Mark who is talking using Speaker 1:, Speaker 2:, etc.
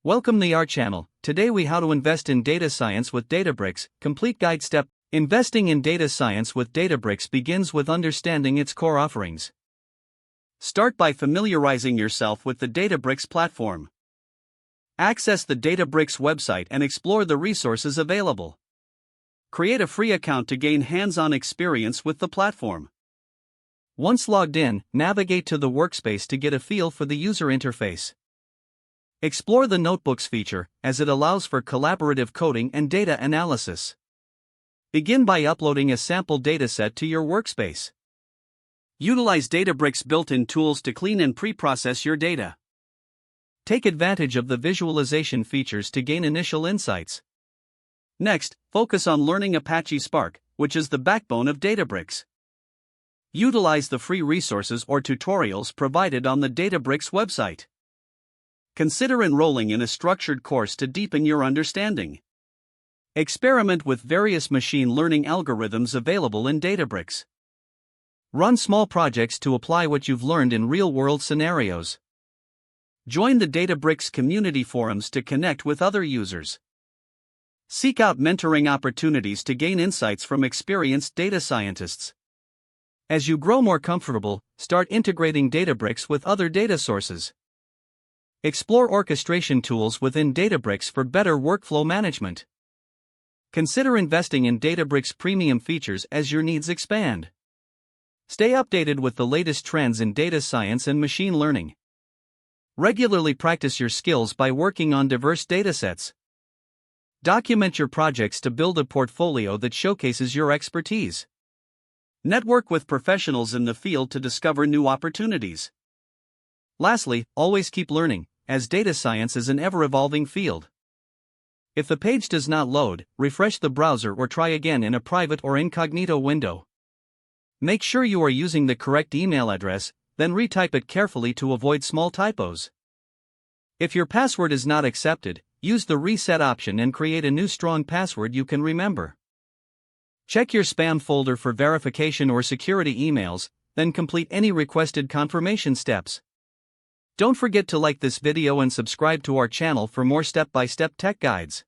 Speaker 1: Welcome to our channel. Today we how to invest in data science with Databricks, complete guide step. Investing in data science with Databricks begins with understanding its core offerings. Start by familiarizing yourself with the Databricks platform. Access the Databricks website and explore the resources available. Create a free account to gain hands-on experience with the platform. Once logged in, navigate to the workspace to get a feel for the user interface. Explore the Notebooks feature, as it allows for collaborative coding and data analysis. Begin by uploading a sample dataset to your workspace. Utilize Databricks' built-in tools to clean and pre-process your data. Take advantage of the visualization features to gain initial insights. Next, focus on learning Apache Spark, which is the backbone of Databricks. Utilize the free resources or tutorials provided on the Databricks website. Consider enrolling in a structured course to deepen your understanding. Experiment with various machine learning algorithms available in Databricks. Run small projects to apply what you've learned in real-world scenarios. Join the Databricks community forums to connect with other users. Seek out mentoring opportunities to gain insights from experienced data scientists. As you grow more comfortable, start integrating Databricks with other data sources. Explore orchestration tools within Databricks for better workflow management. Consider investing in Databricks premium features as your needs expand. Stay updated with the latest trends in data science and machine learning. Regularly practice your skills by working on diverse datasets. Document your projects to build a portfolio that showcases your expertise. Network with professionals in the field to discover new opportunities. Lastly, always keep learning, as data science is an ever-evolving field. If the page does not load, refresh the browser or try again in a private or incognito window. Make sure you are using the correct email address, then retype it carefully to avoid small typos. If your password is not accepted, use the reset option and create a new strong password you can remember. Check your spam folder for verification or security emails, then complete any requested confirmation steps. Don't forget to like this video and subscribe to our channel for more step-by-step tech guides.